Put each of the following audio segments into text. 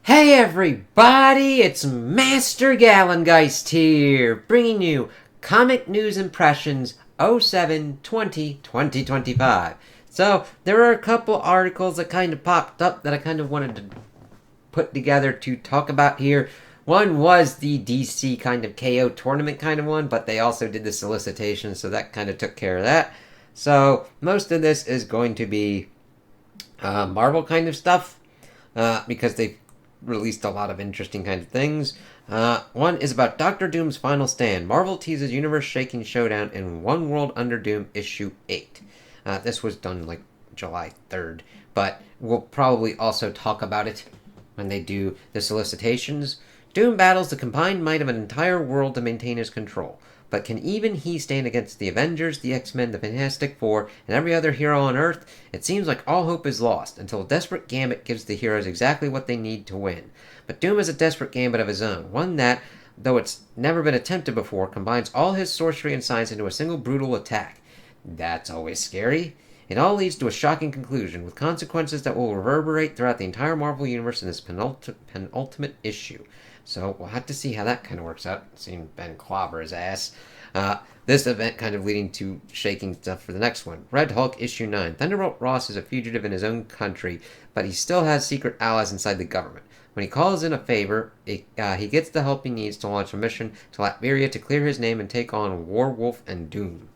Hey everybody, it's Master Gallengeist here, bringing you Comic News Impressions 07/20/2025. So, there are a couple articles that kind of popped up that I kind of wanted to put together to talk about here. One was the DC kind of KO tournament kind of one, but they also did the solicitation, so that kind of took care of that. So, most of this is going to be Marvel kind of stuff, because they've released a lot of interesting kind of things. One is about Doctor Doom's final stand. Marvel teases universe-shaking showdown in One World Under Doom issue 8. This was done like July 3rd, but we'll probably also talk about it when they do the solicitations. Doom battles the combined might of an entire world to maintain his control. But can even he stand against the Avengers, the X-Men, the Fantastic Four, and every other hero on Earth? It seems like all hope is lost, until a desperate gambit gives the heroes exactly what they need to win. But Doom has a desperate gambit of his own, one that, though it's never been attempted before, combines all his sorcery and science into a single brutal attack. That's always scary. It all leads to a shocking conclusion, with consequences that will reverberate throughout the entire Marvel Universe in this penultimate issue. So we'll have to see how that kind of works out. Seeing Ben clobber his ass. This event kind of leading to shaking stuff for the next one. Red Hulk issue 9. Thunderbolt Ross is a fugitive in his own country, but he still has secret allies inside the government. When he calls in a favor, he gets the help he needs to launch a mission to Latveria to clear his name and take on Warwolf and Doom.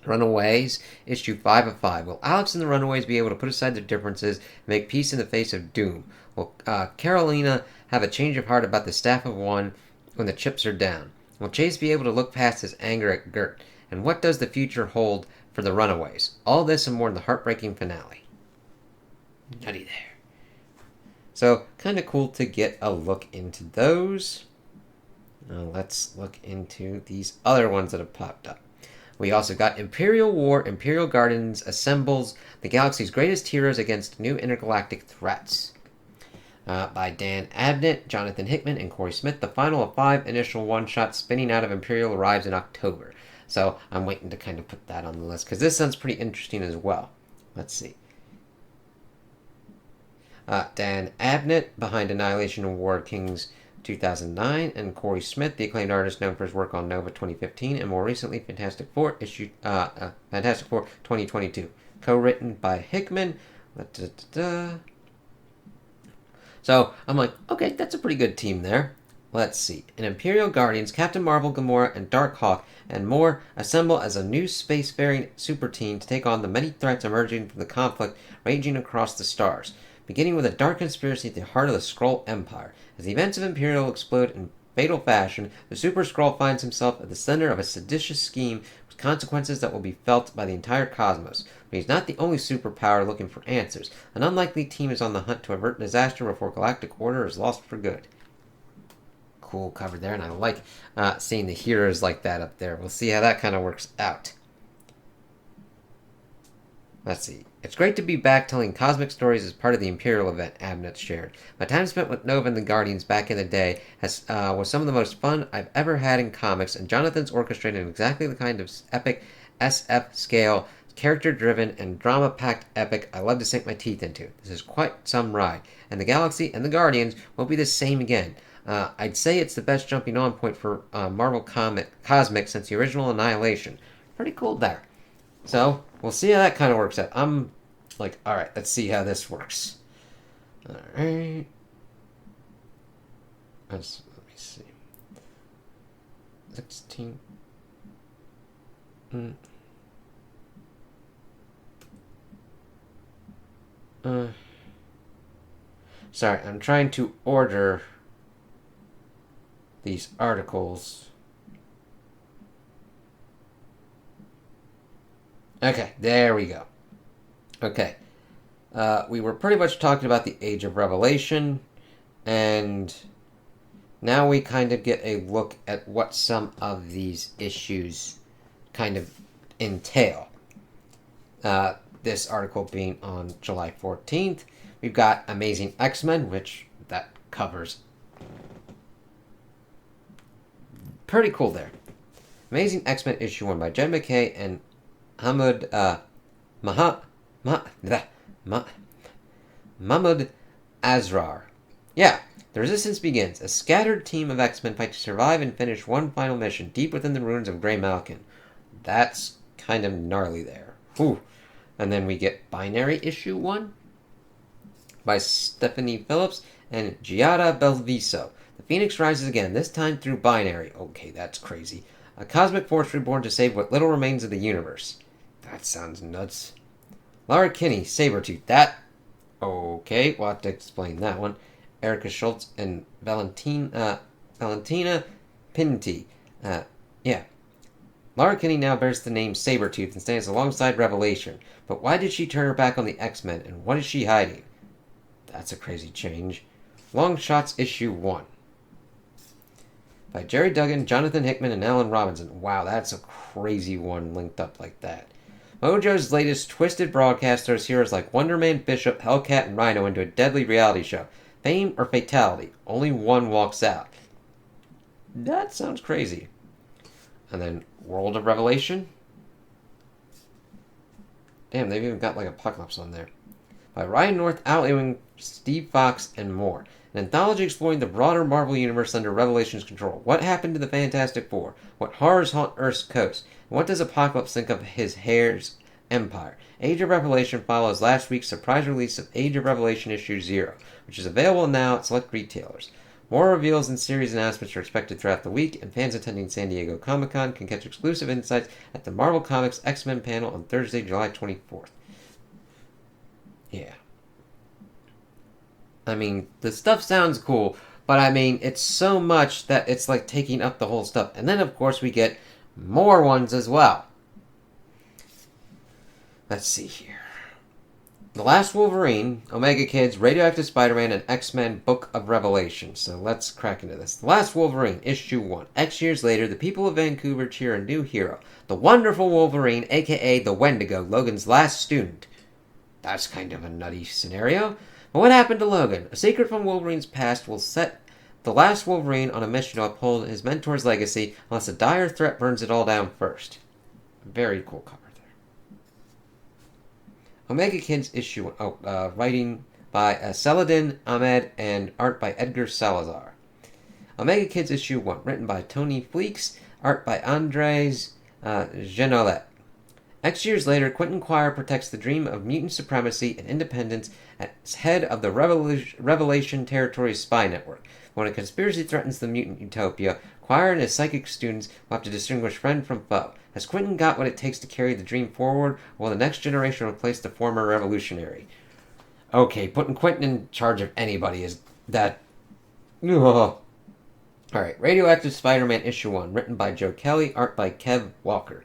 Runaways, issue 5 of 5. Will Alex and the Runaways be able to put aside their differences and make peace in the face of Doom? Will Carolina have a change of heart about the Staff of One when the chips are down? Will Chase be able to look past his anger at Gert? And what does the future hold for the Runaways? All this and more in the heartbreaking finale. Nutty there. So, kind of cool to get a look into those. Now let's look into these other ones that have popped up. We also got Imperial War, Imperial Guardians assembles the galaxy's greatest heroes against new intergalactic threats. By Dan Abnett, Jonathan Hickman, and Corey Smith. The final of 5 initial one-shots spinning out of Imperial arrives in October. So I'm waiting to kind of put that on the list, because this sounds pretty interesting as well. Let's see. Dan Abnett, behind Annihilation and War of Kings 2009, and Corey Smith, the acclaimed artist known for his work on Nova 2015, and more recently Fantastic Four 2022. Co-written by Hickman. So, I'm like, okay, that's a pretty good team there. Let's see. In Imperial Guardians, Captain Marvel, Gamora, and Darkhawk, and more assemble as a new spacefaring super team to take on the many threats emerging from the conflict raging across the stars, beginning with a dark conspiracy at the heart of the Skrull Empire. As the events of Imperial explode in fatal fashion, the Super Skrull finds himself at the center of a seditious scheme with consequences that will be felt by the entire cosmos. But he's not the only superpower looking for answers. An unlikely team is on the hunt to avert disaster before galactic order is lost for good. Cool cover there, and I like seeing the heroes like that up there. We'll see how that kind of works out. Let's see. It's great to be back telling cosmic stories as part of the Imperial event, Abnett shared. My time spent with Nova and the Guardians back in the day was some of the most fun I've ever had in comics, and Jonathan's orchestrated exactly the kind of epic SF scale, character-driven, and drama-packed epic I love to sink my teeth into. This is quite some ride, and the Galaxy and the Guardians won't be the same again. I'd say it's the best jumping-on point for Marvel Cosmic since the original Annihilation. Pretty cool there. So, we'll see how that kind of works out. I'm like, alright, let's see how this works. Alright. Let me see. 16. Sorry, I'm trying to order these articles. Okay, there we go. Okay. We were pretty much talking about the Age of Revelation, and now we kind of get a look at what some of these issues kind of entail. This article being on July 14th. We've got Amazing X-Men, which that covers pretty cool there. Amazing X-Men issue 1 by Jen McKay and Mahmoud Azrar. Yeah, the resistance begins. A scattered team of X-Men fight to survive and finish one final mission deep within the ruins of Grey Malkin. That's kind of gnarly there. Whew. And then we get Binary issue 1 by Stephanie Phillips and Giada Belviso. The Phoenix rises again, this time through Binary. Okay, that's crazy. A cosmic force reborn to save what little remains of the universe. That sounds nuts. Laura Kinney, Sabretooth. That... Okay, we'll have to explain that one. Erica Schultz and Valentina Pinti. Yeah. Laura Kinney now bears the name Sabretooth and stands alongside Revelation. But why did she turn her back on the X-Men, and what is she hiding? That's a crazy change. Long Shots issue 1. By Jerry Duggan, Jonathan Hickman, and Alan Robinson. Wow, that's a crazy one linked up like that. Mojo's latest twisted broadcast throws heroes like Wonder Man, Bishop, Hellcat, and Rhino into a deadly reality show. Fame or fatality. Only one walks out. That sounds crazy. And then World of Revelation. Damn, they've even got like Apocalypse on there. By Ryan North, Al Ewing, Steve Fox, and more. An anthology exploring the broader Marvel Universe under Revelation's control. What happened to the Fantastic Four? What horrors haunt Earth's coast? And what does Apocalypse think of his hair's empire? Age of Revelation follows last week's surprise release of Age of Revelation issue 0, which is available now at select retailers. More reveals and series announcements are expected throughout the week, and fans attending San Diego Comic-Con can catch exclusive insights at the Marvel Comics X-Men panel on Thursday, July 24th. Yeah. I mean, the stuff sounds cool, but I mean, it's so much that it's like taking up the whole stuff. And then, of course, we get more ones as well. Let's see here. The Last Wolverine, Omega Kids, Radioactive Spider-Man, and X-Men Book of Revelation. So let's crack into this. The Last Wolverine, issue 1. X years later, the people of Vancouver cheer a new hero. The wonderful Wolverine, a.k.a. the Wendigo, Logan's last student. That's kind of a nutty scenario. But what happened to Logan? A secret from Wolverine's past will set the Last Wolverine on a mission to uphold his mentor's legacy unless a dire threat burns it all down first. Very cool cover there. Omega Kids issue 1. Writing by Saladin Ahmed and art by Edgar Salazar. Omega Kids issue 1. Written by Tony Fleeks. Art by Andres Genolet. X years later, Quentin Quire protects the dream of mutant supremacy and independence as head of the Revelation Territories spy network. When a conspiracy threatens the mutant utopia, Quire and his psychic students will have to distinguish friend from foe. Has Quentin got what it takes to carry the dream forward, or will the next generation replace the former revolutionary? Okay, putting Quentin in charge of anybody is that... Ugh. Alright, Radioactive Spider-Man issue 1, written by Joe Kelly, art by Kev Walker.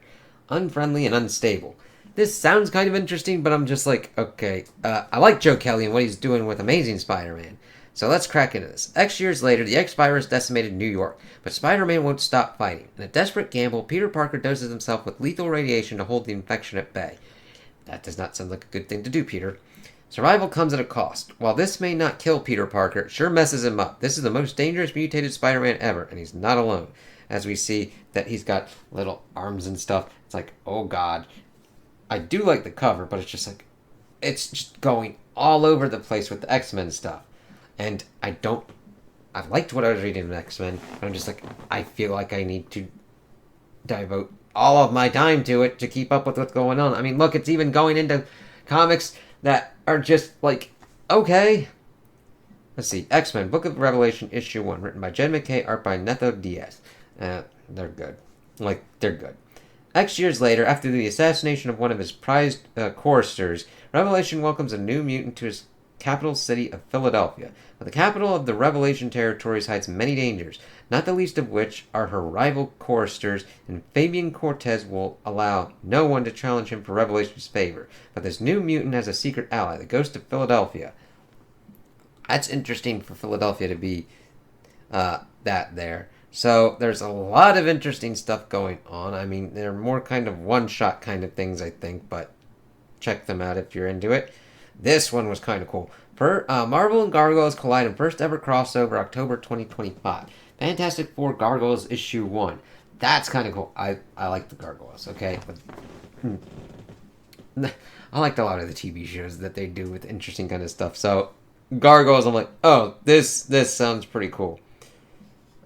Unfriendly and unstable. This sounds kind of interesting, but I'm just like, okay. I like Joe Kelly and what he's doing with Amazing Spider-Man. So let's crack into this. X years later, the X-Virus decimated New York, but Spider-Man won't stop fighting. In a desperate gamble, Peter Parker doses himself with lethal radiation to hold the infection at bay. That does not sound like a good thing to do, Peter. Survival comes at a cost. While this may not kill Peter Parker, it sure messes him up. This is the most dangerous mutated Spider-Man ever, and he's not alone. As we see that he's got little arms and stuff. It's like, oh god. I do like the cover, but it's just like, it's just going all over the place with the X-Men stuff. And I liked what I was reading in X-Men, but I'm just like, I feel like I need to devote all of my time to it to keep up with what's going on. I mean, look, it's even going into comics that are just like, okay. Let's see, X-Men, Book of Revelation, issue 1, written by Jed McKay, art by Netho Diaz. They're good. Like, they're good. X years later, after the assassination of one of his prized choristers, Revelation welcomes a new mutant to his capital city of Philadelphia. But the capital of the Revelation territories hides many dangers, not the least of which are her rival choristers, and Fabian Cortez will allow no one to challenge him for Revelation's favor. But this new mutant has a secret ally, the Ghost of Philadelphia. That's interesting for Philadelphia to be that there. So there's a lot of interesting stuff going on. I mean, they're more kind of one-shot kind of things, I think, but check them out if you're into it. This one was kind of cool. Marvel and Gargoyles collide in first ever crossover, October 2025. Fantastic Four Gargoyles issue 1. That's kind of cool. I like the Gargoyles, okay? But, I liked a lot of the TV shows that they do with interesting kind of stuff. So gargoyles. I'm like, oh, this sounds pretty cool.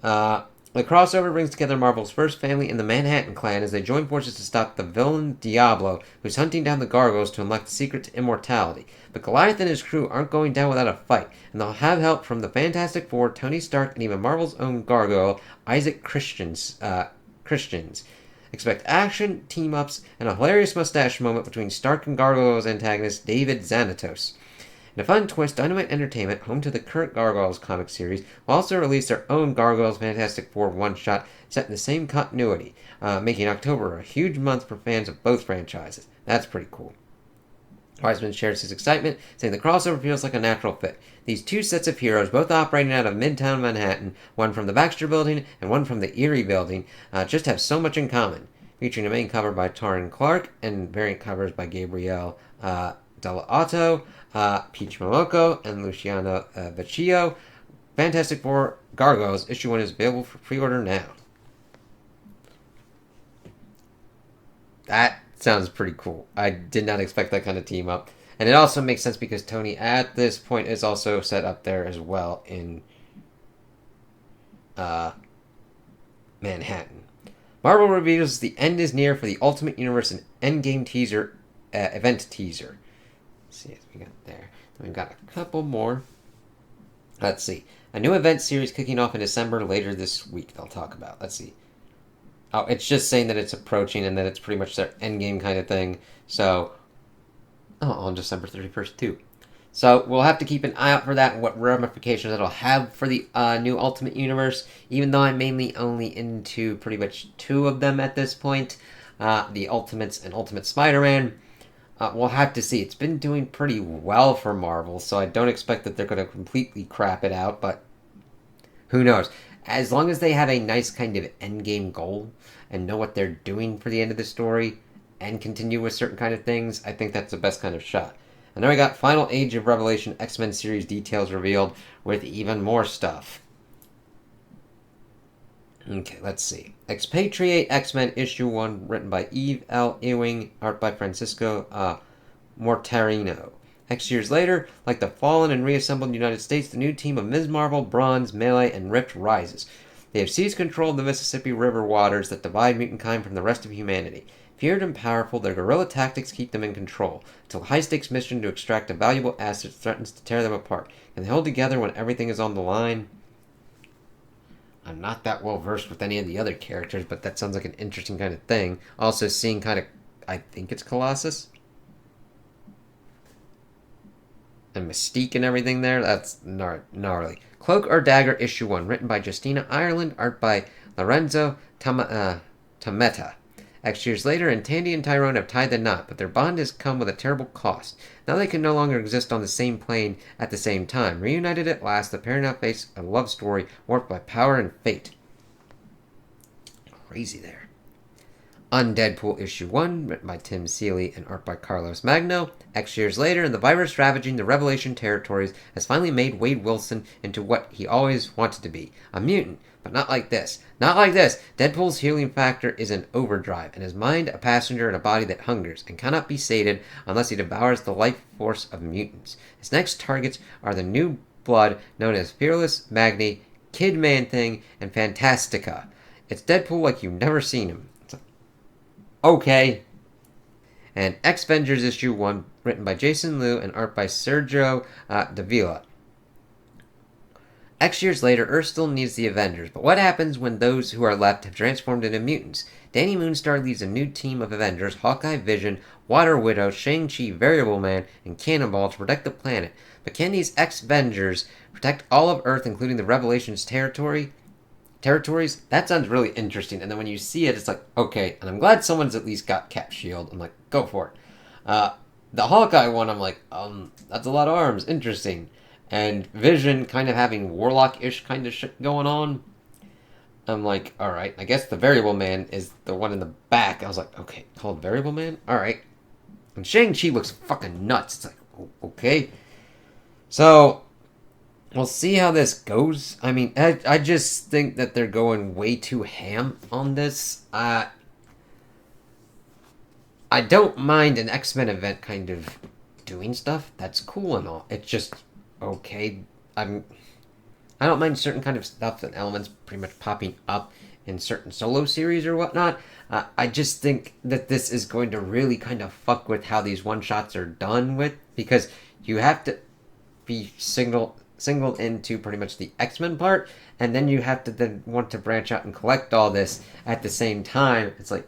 The crossover brings together Marvel's first family and the Manhattan Clan as they join forces to stop the villain Diablo, who's hunting down the gargoyles to unlock the secret to immortality. But Goliath and his crew aren't going down without a fight, and they'll have help from the Fantastic Four, Tony Stark, and even Marvel's own gargoyle, Isaac Christians. Expect action, team-ups, and a hilarious mustache moment between Stark and Gargoyle's antagonist, David Xanatos. In a fun twist, Dynamite Entertainment, home to the current Gargoyles comic series, will also release their own Gargoyles Fantastic Four one-shot set in the same continuity, making October a huge month for fans of both franchises. That's pretty cool. Wiseman shares his excitement, saying the crossover feels like a natural fit. These two sets of heroes, both operating out of Midtown Manhattan, one from the Baxter Building and one from the Erie Building, just have so much in common. Featuring a main cover by Taryn Clark and variant covers by Gabrielle Dell'Otto, Peach Momoko, and Luciano Vecchio. Fantastic Four Gargoyles issue 1 is available for pre-order now. That sounds pretty cool. I did not expect that kind of team up. And it also makes sense because Tony at this point is also set up there as well in Manhattan. Marvel reveals the end is near for the Ultimate Universe and Endgame teaser, event teaser. Let's see what we got there. Then we've got a couple more. Let's see. A new event series kicking off in December later this week they'll talk about. Let's see. Oh, it's just saying that it's approaching and that it's pretty much their endgame kind of thing. So, on December 31st too. So we'll have to keep an eye out for that and what ramifications it'll have for the new Ultimate Universe. Even though I'm mainly only into pretty much two of them at this point. The Ultimates and Ultimate Spider-Man. We'll have to see. It's been doing pretty well for Marvel, so I don't expect that they're going to completely crap it out, but who knows. As long as they have a nice kind of endgame goal and know what they're doing for the end of the story and continue with certain kind of things, I think that's the best kind of shot. And then we got Final Age of Revelation X-Men series details revealed with even more stuff. Okay, let's see. Expatriate X-Men issue 1, written by Eve L. Ewing, art by Francisco Mortarino. X years later, like the fallen and reassembled United States, the new team of Ms. Marvel, Bronze, Melee, and Rift rises. They have seized control of the Mississippi River waters that divide mutant kind from the rest of humanity. Feared and powerful, their guerrilla tactics keep them in control, until a high-stakes mission to extract a valuable asset threatens to tear them apart. Can they hold together when everything is on the line? I'm not that well versed with any of the other characters, but that sounds like an interesting kind of thing. Also seeing kind of, I think it's Colossus. And Mystique and everything there, that's gnarly. Cloak or Dagger issue 1, written by Justina Ireland, art by Lorenzo Tametta. X years later, and Tandy and Tyrone have tied the knot, but their bond has come with a terrible cost. Now they can no longer exist on the same plane at the same time. Reunited at last, the pair now face a love story warped by power and fate. Crazy there. Undeadpool issue 1, written by Tim Seeley and art by Carlos Magno. X years later, and the virus ravaging the Revelation territories has finally made Wade Wilson into what he always wanted to be, a mutant. But not like this. Not like this. Deadpool's healing factor is an overdrive, and his mind a passenger in a body that hungers and cannot be sated unless he devours the life force of mutants. His next targets are the new blood known as Fearless, Magni, Kid Man-Thing, and Fantastica. It's Deadpool like you've never seen him. Okay. And X-Vengers issue 1, written by Jason Liu and art by Sergio Davila. X years later, Earth still needs the Avengers, but what happens when those who are left have transformed into mutants? Danny Moonstar leads a new team of Avengers, Hawkeye, Vision, Water Widow, Shang-Chi, Variable Man, and Cannonball to protect the planet. But can these X-Vengers protect all of Earth, including the Revelation's territories? That sounds really interesting. And then when you see it, it's like, okay. And I'm glad someone's at least got Cap Shield. I'm like, go for it. The Hawkeye one, I'm like, that's a lot of arms. Interesting. And Vision kind of having Warlock-ish kind of shit going on. I'm like, alright. I guess the Variable Man is the one in the back. I was like, okay, called Variable Man? Alright. And Shang-Chi looks fucking nuts. It's like, okay. So, we'll see how this goes. I mean, I just think that they're going way too ham on this. I don't mind an X-Men event kind of doing stuff. That's cool and all. It's just, okay, I don't mind certain kind of stuff and elements pretty much popping up in certain solo series or whatnot. I just think that this is going to really kind of fuck with how these one shots are done with, because you have to be singled into pretty much the X-Men part, and then you have to then want to branch out and collect all this at the same time. It's like,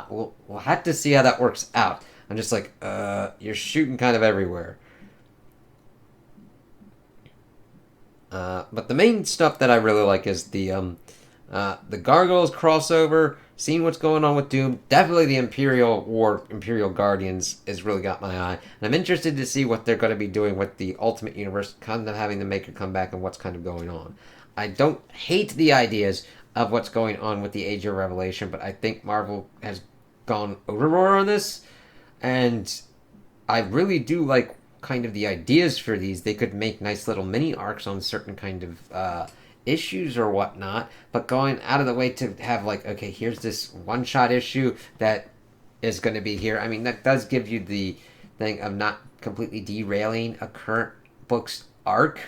we'll have to see how that works out. I'm just like, you're shooting kind of everywhere. But the main stuff that I really like is the Gargoyles crossover, seeing what's going on with Doom. Definitely the Imperial Guardians has really got my eye. And I'm interested to see what they're going to be doing with the Ultimate Universe, kind of having the Maker come back and what's kind of going on. I don't hate the ideas of what's going on with the Age of Revelation, but I think Marvel has gone overboard on this. And I really do like kind of the ideas for these. They could make nice little mini arcs on certain kind of issues or whatnot, but going out of the way to have like, okay, here's this one-shot issue that is going to be here. I mean, that does give you the thing of not completely derailing a current book's arc,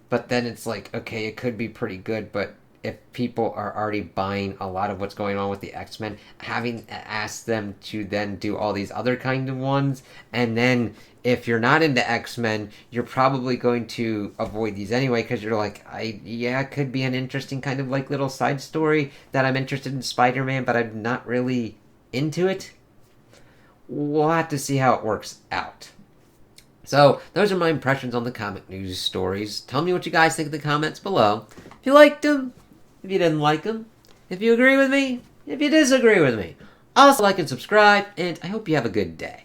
but then it's like, okay, it could be pretty good, but if people are already buying a lot of what's going on with the X-Men, having asked them to then do all these other kind of ones, and then if you're not into X-Men, you're probably going to avoid these anyway, because you're like, it could be an interesting kind of like little side story that I'm interested in Spider-Man, but I'm not really into it. We'll have to see how it works out. So, those are my impressions on the comic news stories. Tell me what you guys think in the comments below. If you liked them, if you didn't like them, if you agree with me, if you disagree with me. Also like and subscribe, and I hope you have a good day.